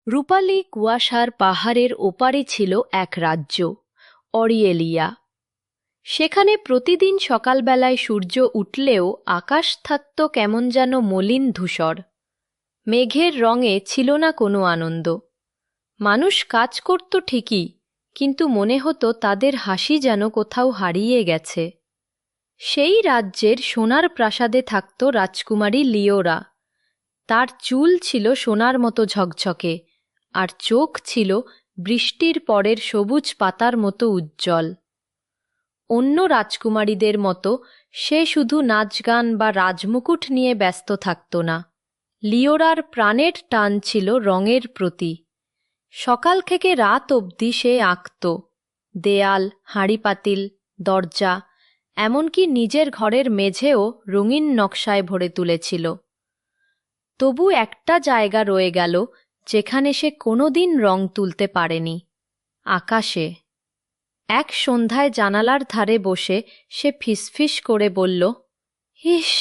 রূপালি কুয়াশার পাহাড়ের ওপারে ছিল এক রাজ্য, অরিয়েলিয়া। সেখানে প্রতিদিন সকালবেলায় সূর্য উঠলেও আকাশ থাকত কেমন যেন মলিন ধূসর। মেঘের রঙে ছিল না কোনো আনন্দ। মানুষ কাজ করত ঠিকই, কিন্তু মনে হতো তাদের হাসি যেন কোথাও হারিয়ে গেছে। সেই রাজ্যের সোনার প্রাসাদে থাকত রাজকুমারী লিওরা। তার চুল ছিল সোনার মতো ঝকঝকে, আর চোখ ছিল বৃষ্টির পরের সবুজ পাতার মতো উজ্জ্বল। অন্য রাজকুমারীদের মতো সে শুধু নাচ গান বা রাজমুকুট নিয়ে ব্যস্ত থাকত না। লিওরার প্রাণের টান ছিল রঙের প্রতি। সকাল থেকে রাত অবধি সে আঁকত দেয়াল, হাঁড়িপাতিল, দরজা, এমনকি নিজের ঘরের মেঝেও রঙিন নকশায় ভরে তুলেছিল। তবু একটা জায়গা রয়ে গেল যেখানে সে কোনোদিন রং তুলতে পারেনি, আকাশে। এক সন্ধ্যায় জানালার ধারে বসে সে ফিসফিস করে বলল, ইস,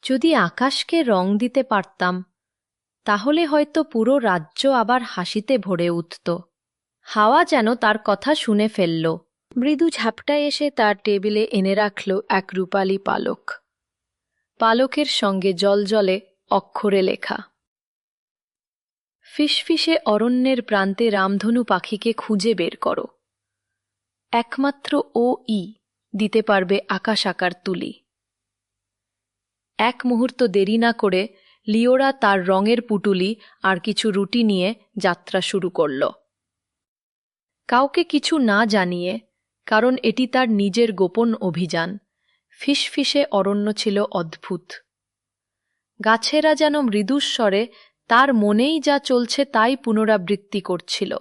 যদি আকাশকে রং দিতে পারতাম, তাহলে হয়তো পুরো রাজ্য আবার হাসিতে ভরে উঠত। হাওয়া যেন তার কথা শুনে ফেলল। মৃদু ঝাপটায় এসে তার টেবিলে এনে রাখল এক রূপালী পালক। পালকের সঙ্গে জলজলে অক্ষরে লেখা, ফিসফিসে অরণ্যের প্রান্তে রামধনু পাখিকে খুঁজে বের করো। একমাত্র ও-ই দিতে পারবে আকাশ আকার তুলি। এক মুহূর্ত দেরি না করে লিওরা তার রঙের পুটুলি আর কিছু রুটি নিয়ে যাত্রা শুরু করল। কাউকে কিছু না জানিয়ে, কারণ এটি তার নিজের গোপন অভিযান। ফিসফিসে অরণ্য ছিল অদ্ভুত। গাছেরা যেন মৃদুস্বরে তার মনেই যা চলছে তাই পুনরাবৃত্তি করছিল।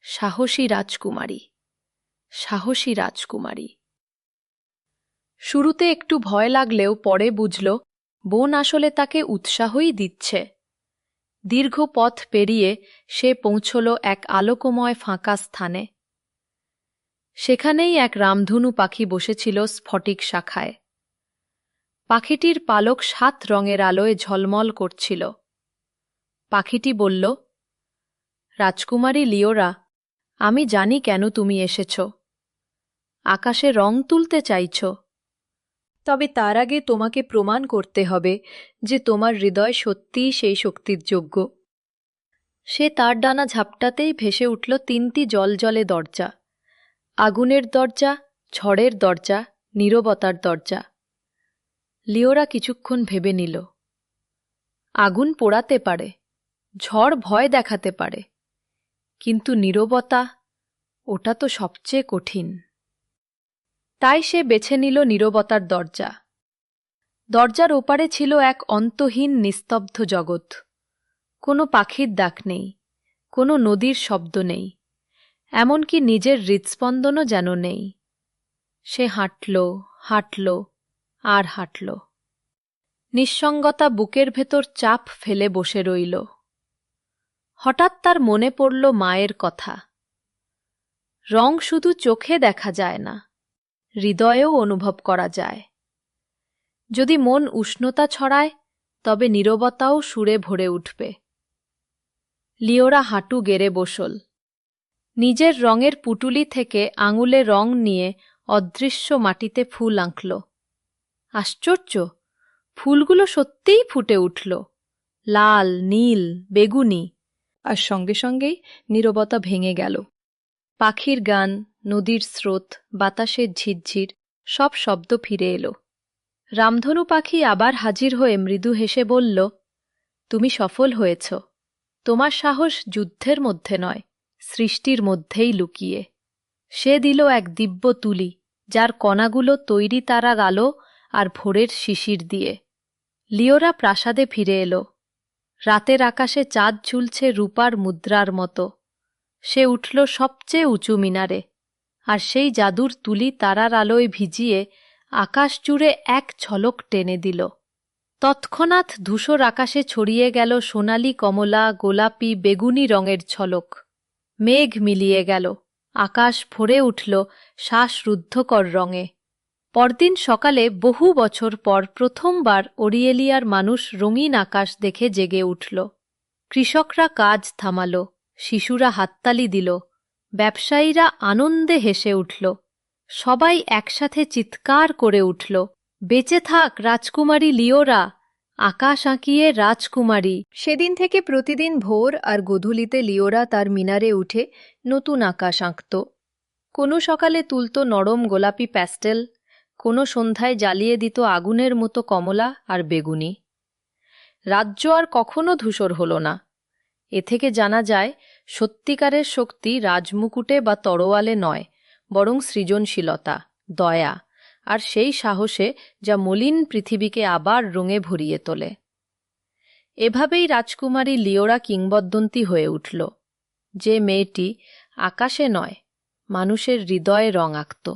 সাহসী রাজকুমারী, সাহসী রাজকুমারী। শুরুতে একটু ভয় লাগলেও পরে বুঝল বন আসলে তাকে উৎসাহই দিচ্ছে। দীর্ঘ পথ পেরিয়ে সে পৌঁছল এক আলোকময় ফাঁকা স্থানে। সেখানেই এক রামধনু পাখি বসেছিল স্ফটিক শাখায়। পাখিটির পালক 7 রঙের আলোয় ঝলমল করছিল। পাখিটি বলল, রাজকুমারী লিওরা, আমি জানি কেন তুমি এসেছ। আকাশে রং তুলতে চাইছ। তবে তার আগে তোমাকে প্রমাণ করতে হবে যে তোমার হৃদয় সত্যিই সেই শক্তির যোগ্য। সে তার ডানা ঝাপটাতেই ভেসে উঠল 3টি জলজলে দরজা। আগুনের দরজা, ঝড়ের দরজা, নীরবতার দরজা। লিওরা কিছুক্ষণ ভেবে নিল। আগুন পোড়াতে পারে, ঝড় ভয় দেখাতে পারে, কিন্তু নীরবতা, ওটা তো সবচেয়ে কঠিন। তাই সে বেছে নিল নীরবতার দরজা। দরজার ওপারে ছিল এক অন্তহীন নিস্তব্ধ জগৎ। কোনো পাখির ডাক নেই, কোনো নদীর শব্দ নেই, এমনকি নিজের হৃৎস্পন্দনও যেন নেই। সে হাঁটল, হাঁটল, আর হাঁটল। নিঃসঙ্গতা বুকের ভেতর চাপ ফেলে বসে রইল। হঠাৎ তার মনে পড়ল মায়ের কথা। রং শুধু চোখে দেখা যায় না, হৃদয়েও অনুভব করা যায়। যদি মন উষ্ণতা ছড়ায়, তবে নীরবতাও সুরে ভরে উঠবে। লিওরা হাঁটু গেড়ে বসল। নিজের রঙের পুটুলি থেকে আঙুলে রং নিয়ে অদৃশ্য মাটিতে ফুল আঁকল। আশ্চর্য, ফুলগুলো সত্যিই ফুটে উঠল, লাল, নীল, বেগুনি। আর সঙ্গে সঙ্গেই নীরবতা ভেঙে গেল। পাখির গান, নদীর স্রোত, বাতাসের ঝিরঝির, সব শব্দ ফিরে এলো। রামধনু পাখি আবার হাজির হয়ে মৃদু হেসে বলল, তুমি সফল হয়েছ। তোমার সাহস যুদ্ধের মধ্যে নয়, সৃষ্টির মধ্যেই লুকিয়ে। সে দিল এক দিব্য তুলি, যার কণাগুলো তৈরি তারা আলো আর ভোরের শিশির দিয়ে। লিওরা প্রাসাদে ফিরে এলো। রাতের আকাশে চাঁদ ঝুলছে রূপার মুদ্রার মতো। সে উঠল সবচেয়ে উঁচু মিনারে, আর সেই জাদুর তুলি তারার আলোয় ভিজিয়ে আকাশ জুড়ে এক ঝলক টেনে দিল। তৎক্ষণাৎ ধূসর আকাশে ছড়িয়ে গেল সোনালি, কমলা, গোলাপি, বেগুনি রঙের ঝলক। মেঘ মিলিয়ে গেল, আকাশ ভরে উঠল শ্বাসরুদ্ধকর রঙে। পরদিন সকালে, বহু বছর পর প্রথমবার ওরিয়েলিয়ার মানুষ রঙিন আকাশ দেখে জেগে উঠল। কৃষকরা কাজ থামাল, শিশুরা হাততালি দিল, ব্যবসায়ীরা আনন্দে হেসে উঠল, সবাই একসাথে চিৎকার করে উঠল, বেঁচে থাক রাজকুমারী লিওরা, আকাশ আঁকিয়ে রাজকুমারী। সেদিন থেকে প্রতিদিন ভোর আর গোধূলিতে লিওরা তার মিনারে উঠে নতুন আকাশ আঁকত। কোনো সকালে তুলত নরম গোলাপি প্যাস্টেল, কোনো সন্ধ্যায় জ্বালিয়ে দিত আগুনের মতো কমলা আর বেগুনি। রাজ্য আর কখনো ধূসর হল না। এ থেকে জানা যায় সত্যিকারের শক্তি রাজমুকুটে বা তরোয়ালে নয়, বরং সৃজনশীলতা, দয়া আর সেই সাহসে যা মলিন পৃথিবীকে আবার রঙে ভরিয়ে তোলে। এভাবেই রাজকুমারী লিওরা কিংবদন্তি হয়ে উঠল, যে মেয়েটি আকাশে নয়, মানুষের হৃদয়ে রং আঁকত।